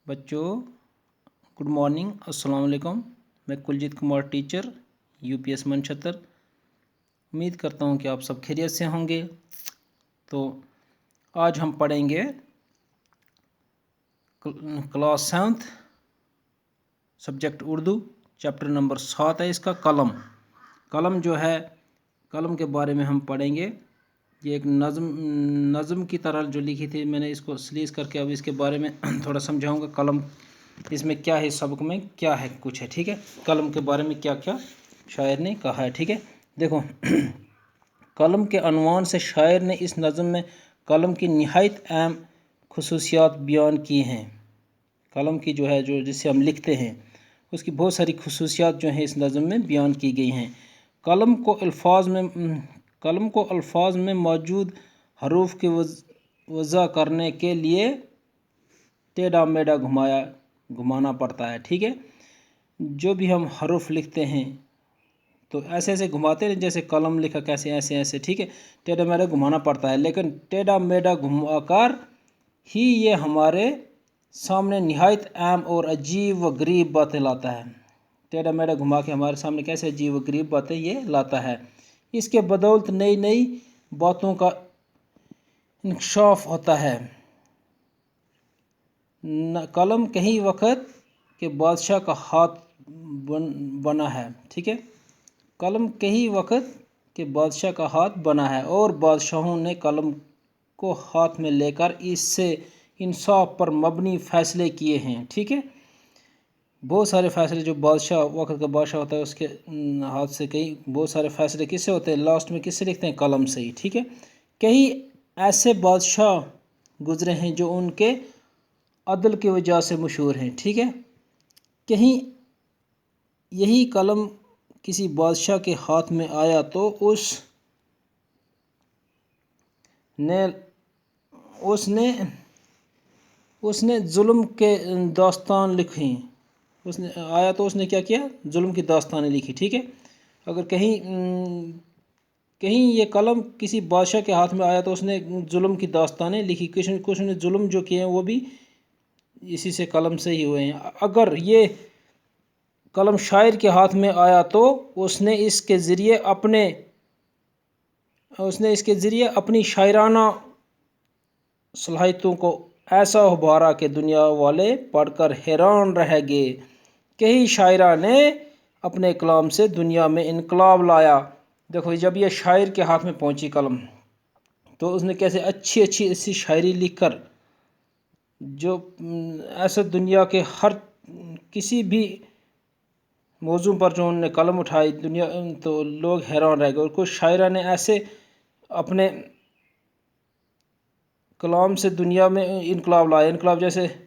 बच्चों good morning, अस्सलाम वालेकुम। मैं कुलजीत कुमार टीचर यूपीएस मनछत्र। उम्मीद करता हूँ कि आप सब खैरियत से होंगे। तो आज हम पढ़ेंगे class 7 subject Urdu, chapter number 7 है इसका। कलम जो है, कलम के बारे में हम पढ़ेंगे। ये एक नज़म की तरह जो लिखी थी, मैंने इसको स्लीज करके अब इसके बारे में थोड़ा समझाऊंगा। कलम इसमें क्या है, सबक में क्या है, कुछ है, ठीक है। कलम के बारे में क्या क्या शायर ने कहा है, ठीक है। देखो कलम के अनवान से शायर ने इस नज़म में कलम की निहायत अहम खुसूसियात बयान की हैं। कलम की जो है, जो जिससे हम लिखते हैं, उसकी बहुत सारी खुसूसियात जो हैं इस नज़म में बयान की गई हैं। कलम को अल्फाज में मौजूद हरूफ की वज़ा करने के लिए टेढ़ा मेढ़ा घुमाना पड़ता है, ठीक है। जो भी हम हरूफ लिखते हैं तो ऐसे ऐसे घुमाते हैं, जैसे कलम लिखा कैसे ऐसे ऐसे, ठीक है। टेढ़ा मेढ़ा घुमाना पड़ता है, लेकिन टेढ़ा मेढ़ा घुमाकर ही ये हमारे सामने निहायत अहम और अजीब व गरीब बातें लाता है। टेढ़ा मेढ़ा घुमा के हमारे सामने कैसे अजीब व गरीब बातें ये लाता है। इसके बदौलत नई नई बातों का इंकशाफ होता है। कलम कहीं वक्त के बादशाह का हाथ बना है, ठीक है। कलम कहीं वक्त के बादशाह का हाथ बना है और बादशाहों ने कलम को हाथ में लेकर इससे इंसाफ पर मबनी फ़ैसले किए हैं, ठीक है। बहुत सारे फ़ैसले जो बादशाह, वक्त का बादशाह होता है, उसके हाथ से कई बहुत सारे फ़ैसले किससे होते हैं, लास्ट में किससे लिखते हैं, कलम से ही, ठीक है। कई ऐसे बादशाह गुजरे हैं जो उनके अदल की वजह से मशहूर हैं, ठीक है। कहीं यही कलम किसी बादशाह के हाथ में आया तो उसने जुल्म के दास्तान लिखी। उसने आया तो उसने क्या किया, जुल्म की दास्तानें लिखी, ठीक है। अगर कहीं ये कलम किसी बादशाह के हाथ में आया तो उसने जुल्म की दास्तानें लिखी। कुछ ने जुल्म जो किए हैं वो भी इसी से कलम से ही हुए हैं। अगर ये कलम शायर के हाथ में आया तो उसने इसके ज़रिए अपनी शायराना सलाहियतों को ऐसा उभारा कि दुनिया वाले पढ़कर हैरान रह गए। कई शायरा ने अपने कलाम से दुनिया में इनकलाब लाया। देखो जब ये शायर के हाथ में पहुंची कलम, तो उसने कैसे अच्छी अच्छी ऐसी शायरी लिखकर जो ऐसे दुनिया के हर किसी भी मौजू पर जो उन्होंने कलम उठाई, दुनिया तो लोग हैरान रह गए। और कुछ शायरा ने ऐसे अपने कलाम से दुनिया में इनकलाब लाया। इनकलाब जैसे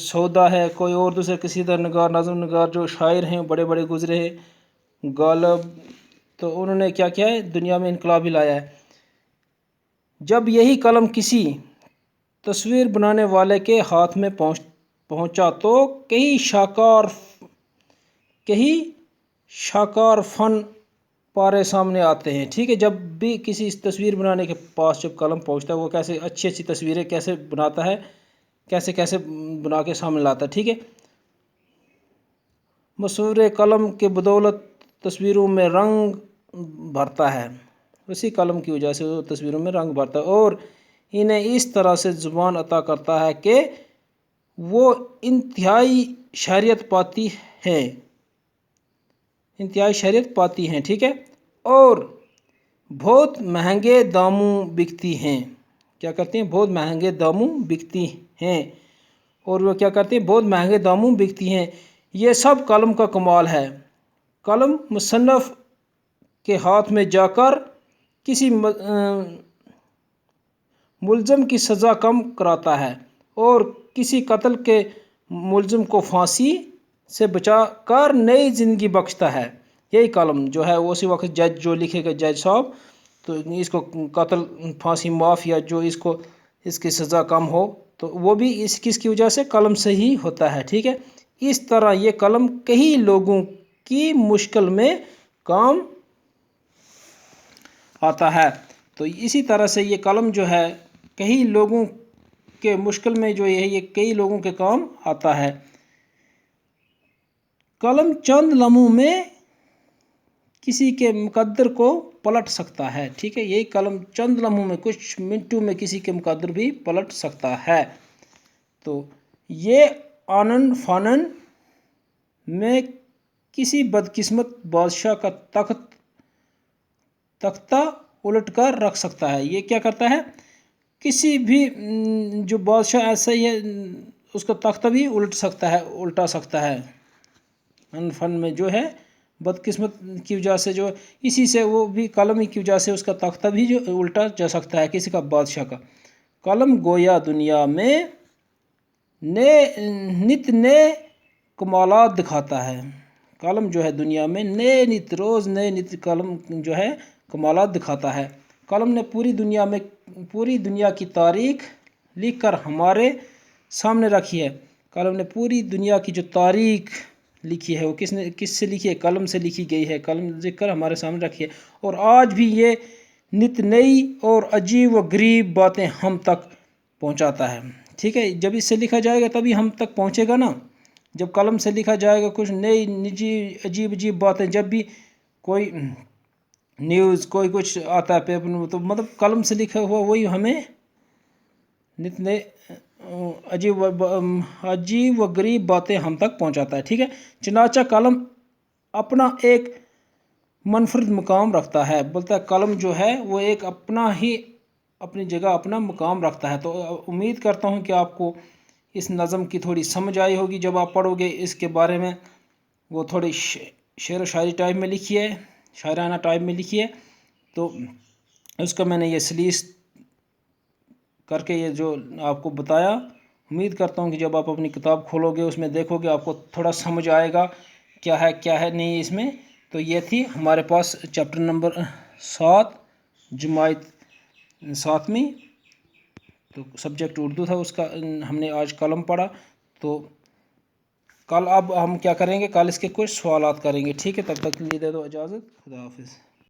सौदा है, कोई और दूसरे कसीदा नगार, नज़म नगार जो शायर हैं बड़े बड़े गुजरे हैं, गालब, तो उन्होंने क्या किया है, दुनिया में इनकलाब ही लाया है। जब यही कलम किसी तस्वीर बनाने वाले के हाथ में पहुंचा तो कई शाकार फन पारे सामने आते हैं, ठीक है। जब भी किसी तस्वीर बनाने के पास जब कलम पहुंचता है, वो कैसे अच्छी अच्छी तस्वीरें कैसे बनाता है, कैसे कैसे बना के सामने लाता है, ठीक है। मसूर कलम के बदौलत तस्वीरों में रंग भरता है। उसी कलम की वजह से वो तस्वीरों में रंग भरता है और इन्हें इस तरह से ज़ुबान अता करता है कि वो इंतहाई शहरियत पाती हैं, ठीक है। और बहुत महंगे दामों बिकती हैं। क्या करती हैं, बहुत महंगे दामों बिकती हैं। और वो क्या करती हैं, बहुत महंगे दामों बिकती हैं। ये सब कलम का कमाल है। कलम मुसन्नफ़ के हाथ में जाकर किसी मुलज़म की सज़ा कम कराता है और किसी कत्ल के मुलज़म को फांसी से बचा कर नई ज़िंदगी बख्शता है। यही कलम जो है, उसी वक्त जज जो लिखेगा, जज साहब, तो इसको कत्ल फांसी माफ़ या जो इसकी सज़ा कम हो, तो वो भी किसकी वजह से, कलम से ही होता है, ठीक है। इस तरह ये कलम कई लोगों की मुश्किल में काम आता है। तो इसी तरह से ये कलम जो है कई लोगों کے مشکل میں جو یہ کئی لوگوں کے کام آتا ہے۔ قلم چند لمحوں میں کسی کے مقدر کو پلٹ سکتا ہے، ٹھیک ہے، یہی قلم چند لمحوں میں کچھ منٹوں میں کسی کے مقدر بھی پلٹ سکتا ہے۔ تو یہ آنن فانن میں کسی بدقسمت بادشاہ کا تختہ الٹ کر رکھ سکتا ہے۔ یہ کیا کرتا ہے؟ کسی بھی جو بادشاہ ایسا ہی ہے اس کا تختہ بھی الٹا سکتا ہے۔ فن میں جو ہے بدقسمت کی وجہ سے جو اسی سے وہ بھی قلم کی وجہ سے اس کا تختہ بھی جو الٹا جا سکتا ہے کسی کا بادشاہ کا۔ قلم گویا دنیا میں نت نئے کمالات دکھاتا ہے۔ قلم جو ہے دنیا میں روز نئے قلم جو ہے کمالات دکھاتا ہے۔ قلم نے پوری دنیا کی تاریخ لکھ کر ہمارے سامنے رکھی ہے۔ قلم نے پوری دنیا کی جو تاریخ لکھی ہے وہ کس سے لکھی ہے؟ قلم سے لکھی گئی ہے۔ قلم لکھ کر ہمارے سامنے رکھی ہے، اور آج بھی یہ نت نئی اور عجیب و غریب باتیں ہم تک پہنچاتا ہے، ٹھیک ہے۔ جب اس سے لکھا جائے گا تبھی ہم تک پہنچے گا نا۔ جب قلم سے لکھا جائے گا کچھ نئی عجیب باتیں، جب بھی کوئی نیوز کوئی کچھ آتا ہے پیپر میں، تو مطلب قلم سے لکھا ہوا وہی ہمیں نت نئے عجیب و غریب باتیں ہم تک پہنچاتا ہے، ٹھیک ہے۔ چنانچہ قلم اپنا ایک منفرد مقام رکھتا ہے، بولتا ہے قلم جو ہے وہ ایک اپنی جگہ اپنا مقام رکھتا ہے۔ تو امید کرتا ہوں کہ آپ کو اس نظم کی تھوڑی سمجھ آئی ہوگی جب آپ پڑھو گے اس کے بارے میں۔ وہ تھوڑی شعر و شاعری ٹائپ میں لکھی ہے، شاعرانہ ٹائپ میں لکھی ہے، تو اس کا میں نے یہ سلیس کر کے یہ جو آپ کو بتایا۔ امید کرتا ہوں کہ جب آپ اپنی کتاب کھولو گے اس میں دیکھو گے آپ کو تھوڑا سمجھ آئے گا کیا ہے نہیں اس میں۔ تو یہ تھی ہمارے پاس چیپٹر نمبر 7 جماعت 7ویں، تو سبجیکٹ اردو تھا، اس کا ہم نے آج قلم پڑھا۔ تو کل اب ہم کیا کریں گے؟ کل اس کے کچھ سوالات کریں گے، ٹھیک ہے۔ تب تک کے لیے دے دو اجازت، خدا حافظ۔